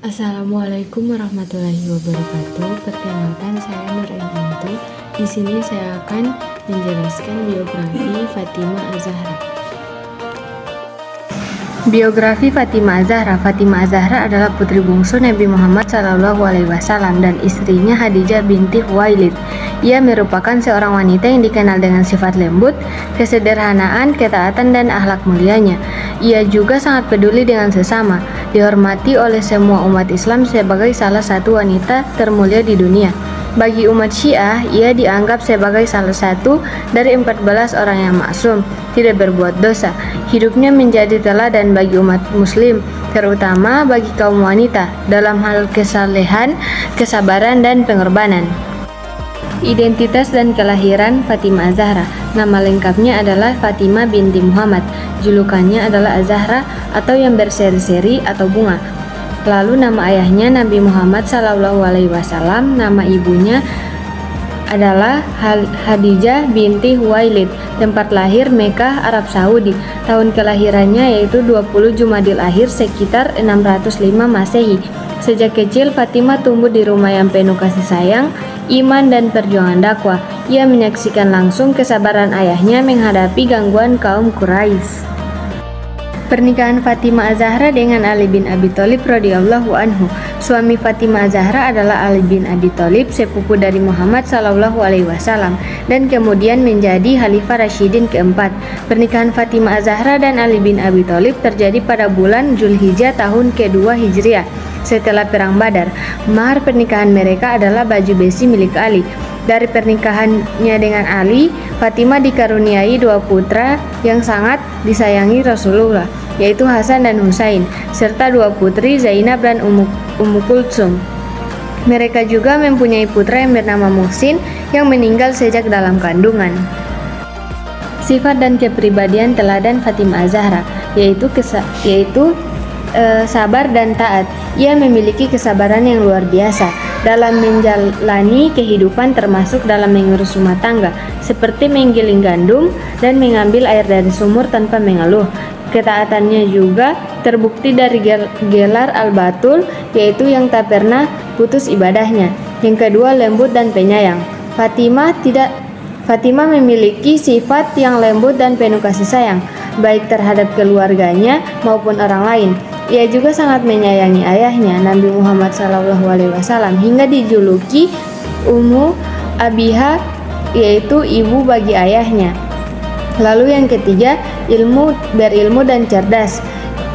Assalamualaikum warahmatullahi wabarakatuh. Perkenalkan, saya Nur Ainantu. Di sini saya akan menjelaskan biografi Fatimah Az-Zahra. Biografi Fatimah Az-Zahra. Fatimah Az-Zahra adalah putri bungsu Nabi Muhammad SAW dan istrinya Khadijah binti Khuwailid. Ia merupakan seorang wanita yang dikenal dengan sifat lembut, kesederhanaan, ketaatan, dan akhlak mulianya. Ia juga sangat peduli dengan sesama, dihormati oleh semua umat Islam sebagai salah satu wanita termulia di dunia. Bagi umat Syiah, ia dianggap sebagai salah satu dari 14 orang yang maksum, tidak berbuat dosa. Hidupnya menjadi teladan bagi umat muslim, terutama bagi kaum wanita, dalam hal kesalehan, kesabaran, dan pengorbanan. Identitas dan kelahiran Fatimah Az-Zahra. Nama lengkapnya adalah Fatimah binti Muhammad. Julukannya adalah Az-Zahra atau yang berseri-seri atau bunga. Lalu nama ayahnya Nabi Muhammad SAW. Nama ibunya adalah Khadijah binti Khuwailid. Tempat lahir Mekah, Arab Saudi. Tahun kelahirannya yaitu 20 Jumadil Akhir sekitar 605 Masehi. Sejak kecil Fatimah tumbuh di rumah yang penuh kasih sayang, iman, dan perjuangan dakwah. Ia menyaksikan langsung kesabaran ayahnya menghadapi gangguan kaum Quraisy. Pernikahan Fatimah Az-Zahra dengan Ali bin Abi Thalib radhiyallahu anhu. Suami Fatimah Az-Zahra adalah Ali bin Abi Thalib, sepupu dari Muhammad SAW, dan kemudian menjadi Khalifah Rasyidin keempat. Pernikahan Fatimah Az-Zahra dan Ali bin Abi Thalib terjadi pada bulan Zulhijjah tahun kedua Hijriah setelah Perang Badar. Mahar pernikahan mereka adalah baju besi milik Ali. Dari pernikahannya dengan Ali, Fatimah dikaruniai dua putra yang sangat disayangi Rasulullah, yaitu Hasan dan Husain, serta dua putri Zainab dan Ummu Kultsum. Mereka juga mempunyai putra yang bernama Muhsin yang meninggal sejak dalam kandungan. Sifat dan kepribadian teladan Fatimah Az-Zahra yaitu sabar dan taat. Ia memiliki kesabaran yang luar biasa dalam menjalani kehidupan, termasuk dalam mengurus rumah tangga, seperti menggiling gandum dan mengambil air dari sumur tanpa mengeluh. Ketaatannya juga terbukti dari gelar Al-Batul, yaitu yang tak pernah putus ibadahnya. Yang kedua, lembut dan penyayang. Fatimah memiliki sifat yang lembut dan penuh kasih sayang, baik terhadap keluarganya maupun orang lain. Ia juga sangat menyayangi ayahnya, Nabi Muhammad SAW, hingga dijuluki Ummu Abiha, yaitu ibu bagi ayahnya. Lalu yang ketiga, berilmu dan cerdas,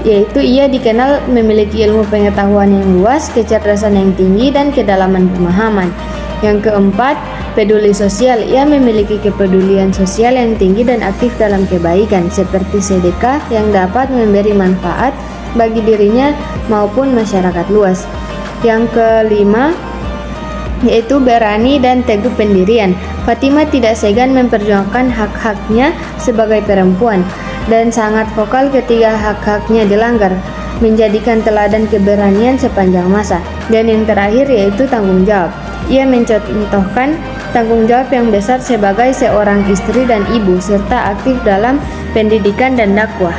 yaitu ia dikenal memiliki ilmu pengetahuan yang luas, kecerdasan yang tinggi, dan kedalaman pemahaman. Yang keempat, peduli sosial. Ia memiliki kepedulian sosial yang tinggi dan aktif dalam kebaikan, seperti sedekah yang dapat memberi manfaat bagi dirinya maupun masyarakat luas. Yang kelima, yaitu berani dan teguh pendirian. Fatimah tidak segan memperjuangkan hak-haknya sebagai perempuan dan sangat vokal ketika hak-haknya dilanggar, menjadikan teladan keberanian sepanjang masa. Dan yang terakhir yaitu tanggung jawab. Ia mencontohkan tanggung jawab yang besar sebagai seorang istri dan ibu, serta aktif dalam pendidikan dan dakwah.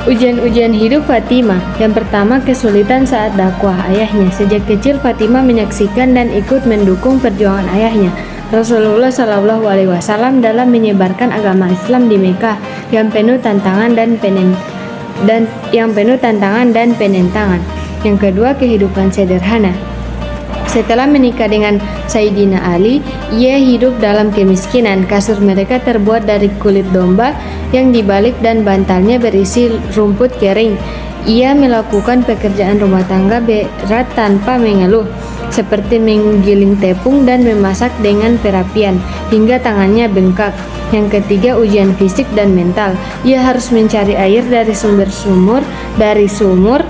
Ujian-ujian hidup Fatimah. Yang pertama, kesulitan saat dakwah ayahnya. Sejak kecil Fatimah menyaksikan dan ikut mendukung perjuangan ayahnya, Rasulullah SAW, dalam menyebarkan agama Islam di Mekah yang penuh tantangan dan penentangan. Yang kedua, kehidupan sederhana. Setelah menikah dengan Sayyidina Ali, ia hidup dalam kemiskinan. Kasur mereka terbuat dari kulit domba yang dibalik dan bantalnya berisi rumput kering. Ia melakukan pekerjaan rumah tangga berat tanpa mengeluh, seperti menggiling tepung dan memasak dengan perapian, hingga tangannya bengkak. Yang ketiga, ujian fisik dan mental. Ia harus mencari air dari sumur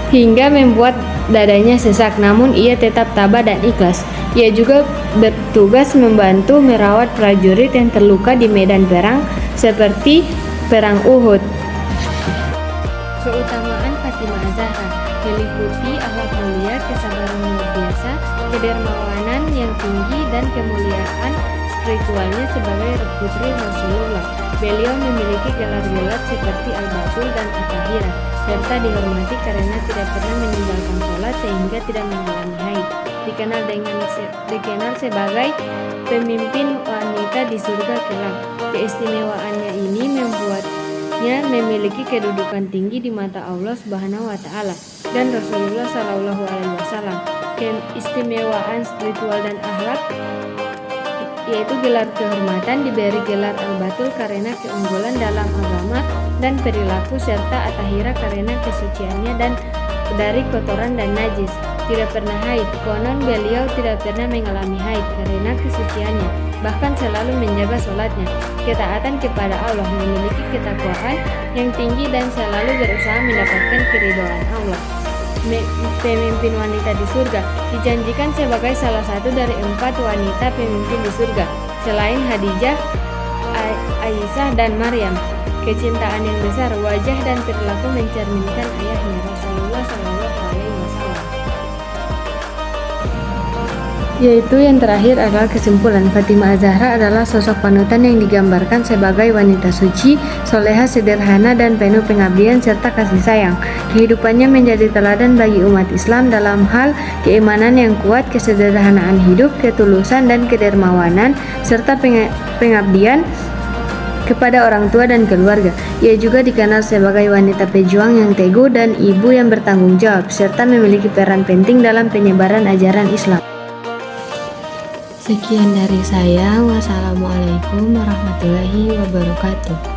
hingga membuat dadanya sesak, namun ia tetap tabah dan ikhlas. Ia juga bertugas membantu merawat prajurit yang terluka di medan perang seperti Perang Uhud. Keutamaan Fatimah Az-Zahra meliputi akhlak mulia, kesabaran luar biasa, kedermawanan yang tinggi, dan kemuliaan spiritualnya sebagai putri Rasulullah. Beliau memiliki gelar-gelar seperti Al-Batul dan At-Tahirah, serta dihormati karena tidak pernah meninggalkan sholat sehingga tidak mengalami haid. Dikenal sebagai pemimpin wanita di surga kelak. Keistimewaannya ini membuatnya memiliki kedudukan tinggi di mata Allah Subhanahu wa taala dan Rasulullah Shallallahu alaihi wasallam. Keistimewaan spiritual dan akhlak yaitu gelar kehormatan diberi gelar al-batul karena keunggulan dalam agama dan perilaku, serta at-tahira karena kesuciannya dan dari kotoran dan najis. Tidak pernah haid, konon beliau tidak pernah mengalami haid karena kesuciannya, bahkan selalu menjaga sholatnya. Ketaatan kepada Allah, memiliki ketakwaan yang tinggi dan selalu berusaha mendapatkan keridhaan Allah. Pemimpin wanita di surga dijanjikan sebagai salah satu dari 4 wanita pemimpin di surga selain Khadijah, Aisyah dan Maryam. Kecintaan yang besar, wajah dan perilaku mencerminkan ayahnya Rasulullah Shallallahu alaihi wasallam. Yaitu yang terakhir adalah kesimpulan, Fatimah Az-Zahra adalah sosok panutan yang digambarkan sebagai wanita suci, soleha, sederhana, dan penuh pengabdian serta kasih sayang. Kehidupannya menjadi teladan bagi umat Islam dalam hal keimanan yang kuat, kesederhanaan hidup, ketulusan dan kedermawanan, serta pengabdian kepada orang tua dan keluarga. Ia juga dikenal sebagai wanita pejuang yang teguh dan ibu yang bertanggung jawab, serta memiliki peran penting dalam penyebaran ajaran Islam. Sekian dari saya. Wassalamualaikum warahmatullahi wabarakatuh.